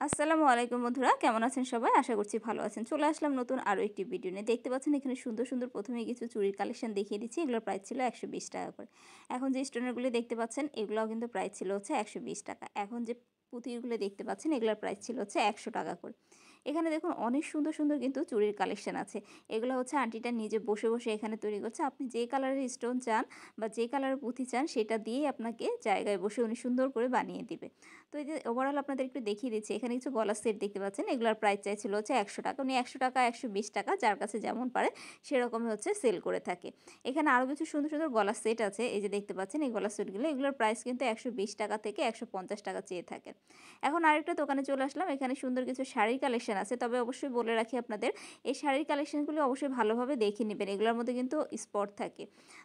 আসসালামু আলাইকুম বন্ধুরা, কেমন আছেন সবাই? আশা করছি ভালো আছেন। চলে আসলাম নতুন আরও একটি ভিডিও নিয়ে। দেখতে পাচ্ছেন এখানে সুন্দর সুন্দর প্রথমেই কিছু চুড়ির কালেকশন দেখিয়ে দিচ্ছি। এগুলোর প্রাইস ছিল ১২০ টাকা করে। এখন যে স্টোনারগুলি দেখতে পাচ্ছেন এগুলোও কিন্তু প্রাইস ছিল হচ্ছে ১২০ টাকা। এখন যে পুঁতিরগুলো দেখতে পাচ্ছেন এগুলোর প্রাইস ছিল হচ্ছে ১০০ টাকা করে। এখানে দেখুন অনেক সুন্দর সুন্দর কিন্তু চুড়ির কালেকশন আছে। এগুলো হচ্ছে আন্টিটা নিজে বসে বসে এখানে তৈরি করছে। আপনি যে কালারের স্টোন চান বা যে কালারের পুঁতি চান সেটা দিয়েই আপনাকে জায়গায় বসে উনি সুন্দর করে বানিয়ে দিবে। তো এই যে ওভারঅল আপনাদের একটু দেখিয়ে দিচ্ছি। এখানে কিছু গলার সেট দেখতে পাচ্ছেন। এগুলার প্রাইস চাইছিল হচ্ছে ১০০ টাকা। উনি ১০০ টাকা, ১২০ টাকা যার কাছে যেমন পারে সেরকমই হচ্ছে সেল করে থাকে। এখানে আরও কিছু সুন্দর সুন্দর গলার সেট আছে। এই যে দেখতে পাচ্ছেন এই গলার সেটগুলো। এগুলোর প্রাইস কিন্তু ১২০ টাকা থেকে ১৫০ টাকা চেয়ে থাকেন। এখন আরেকটা দোকানে চলে আসলাম। এখানে সুন্দর কিছু শাড়ির কালেকশন আছে। তবে অবশ্যই বলে রাখি আপনাদের, এই শাড়ির কালেকশনগুলো অবশ্যই ভালোভাবে দেখে নেবেন। এগুলোর মধ্যে কিন্তু স্পট থাকে।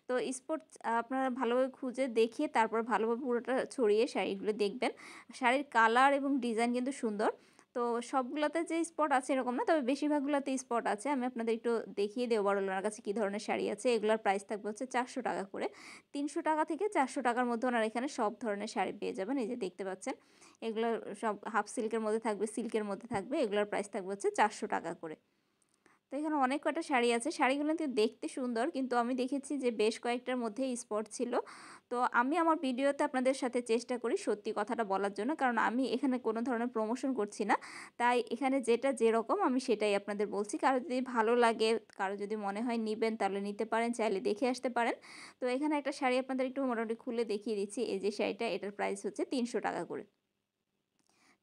তো স্পট আপনারা ভালোভাবে খুঁজে দেখিয়ে তারপর ভালোভাবে পুরোটা ছড়িয়ে শাড়িগুলো দেখবেন। শাড়ির কালার এবং ডিজাইন কিন্তু সুন্দর। তো সবগুলোতে যে স্পট আছে এরকম না, তবে বেশিরভাগগুলোতে স্পট আছে। আমি আপনাদের একটু দেখিয়ে দেবো ওভারঅল ওনার কাছে কী ধরনের শাড়ি আছে। এগুলোর প্রাইস থাকবে হচ্ছে ৪০০ টাকা করে। ৩০০ টাকা থেকে ৪০০ টাকার মধ্যে ওনার এখানে সব ধরনের শাড়ি পেয়ে যাবেন। এই যে দেখতে পাচ্ছেন এগুলো সব হাফ সিল্কের মধ্যে থাকবে, সিল্কের মধ্যে থাকবে। এগুলোর প্রাইস থাকবে হচ্ছে ৪০০ টাকা করে। তো এখানে অনেক কটা শাড়ি আছে। শাড়িগুলো কিন্তু দেখতে সুন্দর, কিন্তু আমি দেখেছি যে বেশ কয়েকটার মধ্যে স্পট ছিল। তো আমি আমার ভিডিওতে আপনাদের সাথে চেষ্টা করি সত্যি কথাটা বলার জন্য, কারণ আমি এখানে কোনো ধরনের প্রমোশন করছি না। তাই এখানে যেটা যেরকম আমি সেটাই আপনাদের বলছি। কারো যদি ভালো লাগে, কারো যদি মনে হয় নিবেন তাহলে নিতে পারেন, চাইলে দেখে আসতে পারেন। তো এখানে একটা শাড়ি আপনাদের একটু মোটামুটি খুলে দেখিয়ে দিচ্ছি। এই যে শাড়িটা, এটার প্রাইস হচ্ছে ৩০০ টাকা করে।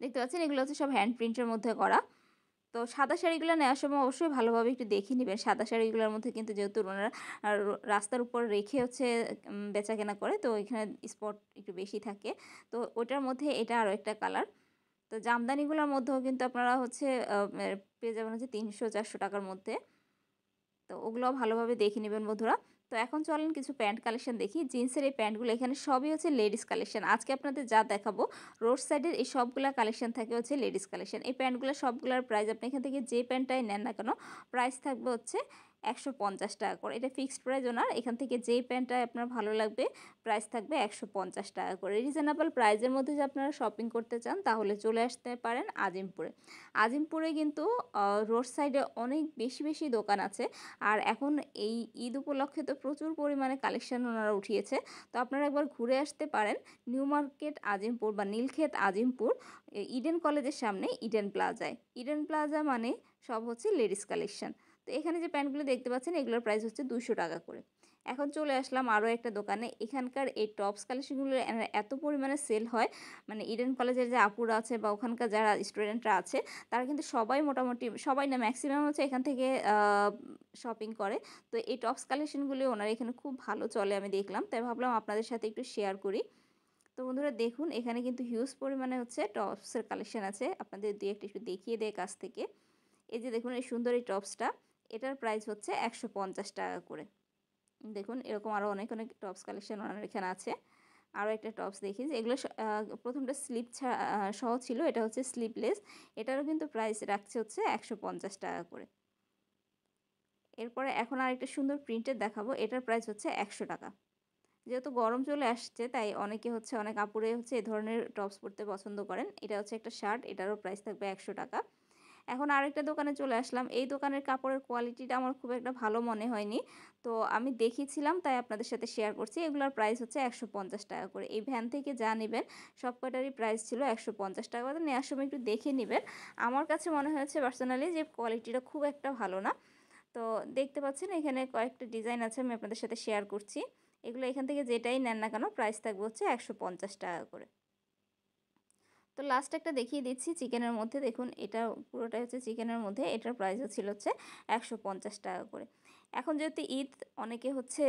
দেখতে পাচ্ছেন এগুলো হচ্ছে সব হ্যান্ড প্রিন্টের মধ্যে করা। তো সাদা শাড়িগুলো নেওয়ার সময় অবশ্যই ভালোভাবে একটু দেখে নিবেন। সাদা শাড়িগুলোর মধ্যে কিন্তু যেহেতু ওনারা রাস্তার উপর রেখে হচ্ছে বেচাকেনা করে, তো এখানে স্পট একটু বেশি থাকে। তো ওটার মধ্যে এটা আরও একটা কালার। তো জামদানিগুলোর মধ্যেও কিন্তু আপনারা হচ্ছে পেয়ে যাবেন হচ্ছে ৩০০-৪০০ টাকার মধ্যে। তো ওগুলোও ভালোভাবে দেখে নেবেন বন্ধুরা। তো এখন চলেন কিছু প্যান্ট কালেকশন দেখি। জিন্সের এই প্যান্টগুলো এখানে সবই হচ্ছে লেডিস কালেকশন। আজকে আপনাদের যা দেখাবো রোড সাইডের এই সবগুলা কালেকশন থাকে হচ্ছে লেডিস কালেকশন। এই প্যান্টগুলো সবগুলোর প্রাইস আপনি এখান থেকে যে প্যান্টটাই নেন না কেন প্রাইস থাকবে হচ্ছে ১৫০ টাকা করে। এটা ফিক্সড প্রাইস ওনার। এখান থেকে যেই প্যান্টটা আপনার ভালো লাগবে প্রাইস থাকবে ১৫০ টাকা করে। রিজনেবল প্রাইসের মধ্যে যদি আপনারা শপিং করতে চান তাহলে চলে আসতে পারেন আজিমপুরে। আজিমপুরে কিন্তু রোড সাইডে অনেক বেশি বেশি দোকান আছে। আর এখন এই ঈদ উপলক্ষে তো প্রচুর পরিমাণে কালেকশন ওনারা উঠিয়েছে। তো আপনারা একবার ঘুরে আসতে পারেন নিউ মার্কেট আজিমপুর বা নীলক্ষেত আজিমপুর, ইডেন কলেজের সামনে ইডেন প্লাজায়। ইডেন প্লাজা মানে সব হচ্ছে লেডিস কালেকশন। তো এখানে যে প্যান্টগুলো দেখতে পাচ্ছেন এগুলোর প্রাইস হচ্ছে ২০০ টাকা করে। এখন চলে আসলাম আরও একটা দোকানে। এখানকার এই টপস কালেকশনগুলো এত পরিমাণে সেল হয়, মানে ইডেন কলেজের যে আপুরা আছে বা ওখানকার যারা স্টুডেন্টরা আছে তারা কিন্তু সবাই মোটামুটি, সবাই না ম্যাক্সিমাম হচ্ছে এখান থেকে শপিং করে। তো এই টপস কালেকশনগুলি ওনার এখানে খুব ভালো চলে আমি দেখলাম, তাই ভাবলাম আপনাদের সাথে একটু শেয়ার করি। তো বন্ধুরা দেখুন এখানে কিন্তু হিউজ পরিমাণে হচ্ছে টপসের কালেকশন আছে। আপনাদের দুই একটা একটু দেখিয়ে দেয় কাছ থেকে। এই যে দেখুন এই সুন্দর এই টপসটা, এটার প্রাইস হচ্ছে ১৫০ টাকা করে। দেখুন এরকম আরও অনেক অনেক টপস কালেকশন ওনার এখানে আছে। আরও একটা টপস দেখি যে এগুলো প্রথমটা স্লিপ সহ ছিল, এটা হচ্ছে স্লিপলেস। এটারও কিন্তু প্রাইস রাখছে হচ্ছে ১৫০ টাকা করে। এরপরে এখন আরেকটা সুন্দর প্রিন্টের দেখাবো। এটার প্রাইস হচ্ছে ১০০ টাকা। যেহেতু গরম চলে আসছে তাই অনেকে হচ্ছে অনেক আপুরে হচ্ছে এ ধরনের টপস পরতে পছন্দ করেন। এটা হচ্ছে একটা শার্ট, এটারও প্রাইস থাকবে ১০০ টাকা। এখন আরেকটা দোকানে চলে আসলাম। এই দোকানের কাপড়ের কোয়ালিটিটা আমার খুব একটা ভালো মনে হয়নি। তো আমি দেখিয়েছিলাম তাই আপনাদের সাথে শেয়ার করছি। এগুলোর প্রাইস হচ্ছে ১৫০ টাকা করে। এই ভ্যান থেকে যা নিবেন সব কয়টারই প্রাইস ছিল ১৫০ টাকা করে। নেওয়ার সময় একটু দেখে নিবেন। আমার কাছে মনে হয়েছে পার্সোনালি যে কোয়ালিটিটা খুব একটা ভালো না। তো দেখতে পাচ্ছেন এখানে কয়েকটা ডিজাইন আছে, আমি আপনাদের সাথে শেয়ার করছি। এগুলো এখান থেকে যেটাই নেন না কেন প্রাইস থাকবে হচ্ছে ১৫০ টাকা করে। তো লাস্ট একটা দেখিয়ে দিচ্ছি চিকেনের মধ্যে। দেখুন এটা পুরোটাই হচ্ছে চিকেনের মধ্যে। এটার প্রাইসও ছিল হচ্ছে ১৫০ টাকা করে। এখন যেহেতু ঈদ, অনেকে হচ্ছে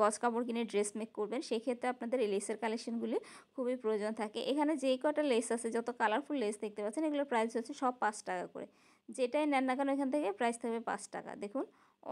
গজ কাপড় কিনে ড্রেস মেক করবেন, সেক্ষেত্রে আপনাদের এই লেসের কালেকশনগুলি খুবই প্রয়োজন থাকে। এখানে যেই কটা লেস আছে, যত কালারফুল লেস দেখতে পাচ্ছেন, এগুলোর প্রাইস হচ্ছে সব ৫ টাকা করে। যেটাই নেন না কেন এখান থেকে প্রাইস থাকবে ৫ টাকা। দেখুন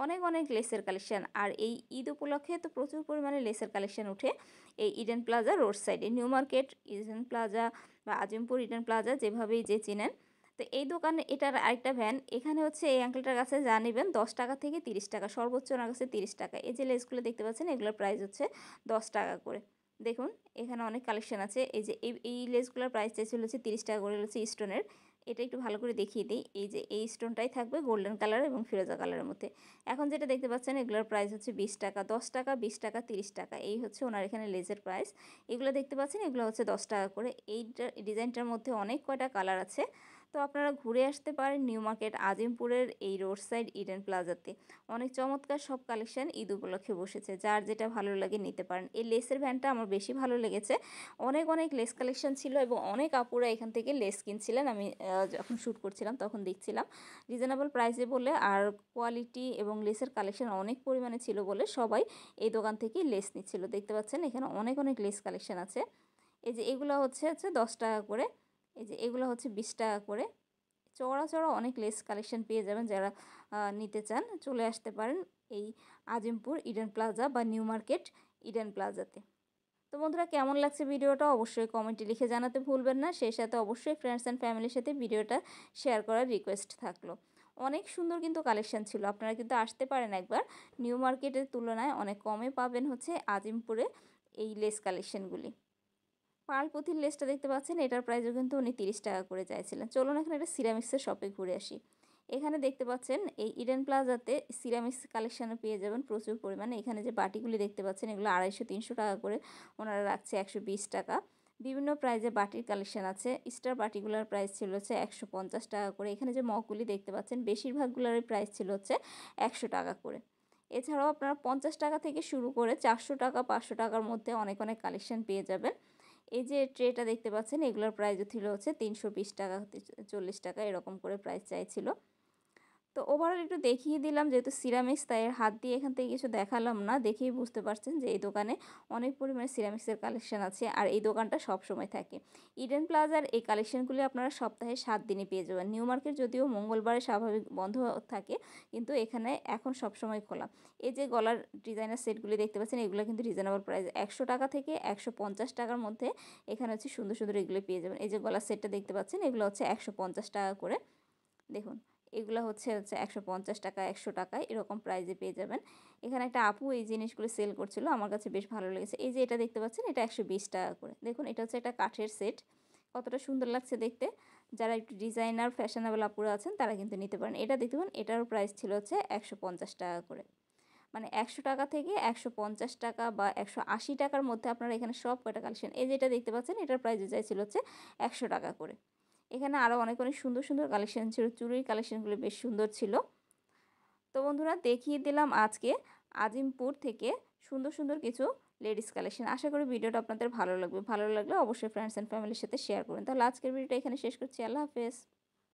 অনেক অনেক লেসের কালেকশন। আর এই ঈদ উপলক্ষে তো প্রচুর পরিমাণে লেসের কালেকশন উঠে এই ইডেন প্লাজা রোড সাইডে। নিউ মার্কেট, ইডেন প্লাজা বা আজিমপুর ইডেন প্লাজা যেভাবেই যে চিনেন। তো এই দোকানে এটার আরেকটা ভ্যান। এখানে হচ্ছে এই আঙ্কেলটার কাছে যা নেবেন 10 টাকা থেকে 30 টাকা, সর্বোচ্চ ওনার কাছে 30 টাকা। এই যে লেসগুলো দেখতে পাচ্ছেন এগুলোর প্রাইস হচ্ছে 10 টাকা করে। দেখুন এখানে অনেক কালেকশন আছে। এই যে এই লেসগুলোর প্রাইস চাইছিল হচ্ছে 30 টাকা করে হচ্ছে স্টোনের। এটা একটু ভালো করে দেখিয়ে দিই। এই যে এই স্টোনটাই থাকবে গোল্ডেন কালার এবং ফিরোজা কালারের মধ্যে। এখন যেটা দেখতে পাচ্ছেন এগুলোর প্রাইস হচ্ছে 20 টাকা, 10 টাকা, 20 টাকা, 30 টাকা। এই হচ্ছে ওনার এখানে লেসের প্রাইস। এগুলো দেখতে পাচ্ছেন এগুলো হচ্ছে 10 টাকা করে। এইটা ডিজাইনটার মধ্যে অনেক কয়টা কালার আছে। তো আপনারা ঘুরে আসতে পারেন নিউ মার্কেট আজিমপুরের এই রোড সাইড ইডেন প্লাজাতে। অনেক চমৎকার সব কালেকশন ঈদ উপলক্ষে বসেছে, যার যেটা ভালো লাগে নিতে পারেন। এই লেসের ভ্যানটা আমার বেশি ভালো লেগেছে। অনেক অনেক লেস কালেকশন ছিল এবং অনেক আপুরা এখান থেকে লেস কিনছিলেন। আমি যখন শ্যুট করছিলাম তখন দেখছিলাম রিজনেবল প্রাইসে বলে, আর কোয়ালিটি এবং লেসের কালেকশন অনেক পরিমাণে ছিল বলে সবাই এই দোকান থেকেই লেস নিচ্ছিল। দেখতে পাচ্ছেন এখানে অনেক অনেক লেস কালেকশন আছে। এই যে এগুলো হচ্ছে 10 টাকা করে, এই যে এগুলো হচ্ছে 20 টাকা করে। চড়া চড়া অনেক লেস কালেকশন পেয়ে যাবেন। যারা নিতে চান চলে আসতে পারেন এই আজিমপুর ইডেন প্লাজা বা নিউ মার্কেট ইডেন প্লাজাতে। তো বন্ধুরা কেমন লাগছে ভিডিওটা অবশ্যই কমেন্টে লিখে জানাতে ভুলবেন না। সেই সাথে অবশ্যই ফ্রেন্ডস অ্যান্ড ফ্যামিলির সাথে ভিডিওটা শেয়ার করার রিকোয়েস্ট থাকলো। অনেক সুন্দর কিন্তু কালেকশন ছিল, আপনারা কিন্তু আসতে পারেন একবার। নিউ মার্কেটের তুলনায় অনেক কমে পাবেন হচ্ছে আজিমপুরে এই লেস কালেকশনগুলি। পার্ল পুঁথির লেসটা দেখতে পাচ্ছেন, এটার প্রাইসও কিন্তু উনি 30 টাকা করে চাইছিলেন। চলুন এখন একটা সিরামিক্সের শপে ঘুরে আসি। এখানে দেখতে পাচ্ছেন এই ইডেন প্লাজাতে সিরামিক্স কালেকশানও পেয়ে যাবেন প্রচুর পরিমাণে। এখানে যে বাটিগুলি দেখতে পাচ্ছেন এগুলো 250-300 টাকা করে ওনারা রাখছে 120 টাকা। বিভিন্ন প্রাইজে বাটির কালেকশন আছে। স্টার বাটিগুলোর প্রাইস ছিল হচ্ছে 150 টাকা করে। এখানে যে মগগুলি দেখতে পাচ্ছেন বেশিরভাগগুলোরই প্রাইস ছিল হচ্ছে 100 টাকা করে। এছাড়াও আপনারা 50 টাকা থেকে শুরু করে 400 টাকা 500 টাকার মধ্যে অনেক অনেক কালেকশন পেয়ে যাবেন। এই যে ট্রেটা দেখতে পাচ্ছেন এগুলোর প্রাইসও ছিল হচ্ছে 320 টাকা 40 টাকা এরকম করে প্রাইস চাইছিল। তো ওভারঅল একটু দেখিয়ে দিলাম, যেহেতু সিরামিক্স তাই হাত দিয়ে এখান থেকে কিছু দেখালাম না। দেখেই বুঝতে পারছেন যে এই দোকানে অনেক পরিমাণে সিরামিক্সের কালেকশন আছে আর এই দোকানটা সব সময় থাকে। ইডেন প্লাজার এই কালেকশনগুলি আপনারা সপ্তাহে 7 দিনই পেয়ে যাবেন। নিউ মার্কেট যদিও মঙ্গলবারে স্বাভাবিক বন্ধ থাকে, কিন্তু এখানে এখন সব সময় খোলা। এই যে গলার ডিজাইনার সেটগুলি দেখতে পাচ্ছেন এগুলো কিন্তু রিজনেবল প্রাইস 100 টাকা থেকে 150 টাকার মধ্যে এখানে হচ্ছে সুন্দর সুন্দর এগুলো পেয়ে যাবেন। এই যে গলার সেটটা দেখতে পাচ্ছেন এগুলো হচ্ছে 150 টাকা করে। দেখুন এগুলো হচ্ছে 150 টাকা 100 টাকা এরকম প্রাইজে পেয়ে যাবেন। এখানে একটা আপু এই জিনিসগুলো সেল করছিল, আমার কাছে বেশ ভালো লেগেছে। এই যে এটা দেখতে পাচ্ছেন এটা 120 টাকা করে। দেখুন এটা হচ্ছে একটা কাঠের সেট, কতটা সুন্দর লাগছে দেখতে। যারা একটু ডিজাইনার ফ্যাশনেবল আপুরা আছেন তারা কিন্তু নিতে পারেন। এটা দেখতে পারেন এটারও প্রাইস ছিল হচ্ছে 150 টাকা করে। মানে 100 টাকা থেকে 150 টাকা বা 180 টাকার মধ্যে আপনারা এখানে সব কয়টা কালেকশন। এই যে এটা দেখতে পাচ্ছেন এটার প্রাইস চাইছিল হচ্ছে 100 টাকা করে। এখানে আরও অনেক অনেক সুন্দর সুন্দর কালেকশন ছিল, চুড়ির কালেকশনগুলো বেশ সুন্দর ছিল। তো বন্ধুরা দেখিয়ে দিলাম আজকে আজিমপুর থেকে সুন্দর সুন্দর কিছু লেডিস কালেকশন। আশা করি ভিডিওটা আপনাদের ভালো লাগবে। ভালো লাগলে অবশ্যই ফ্রেন্ডস অ্যান্ড ফ্যামিলির সাথে শেয়ার করুন। তাহলে আজকের ভিডিওটা এখানে শেষ করছি। আল্লাহ হাফেজ।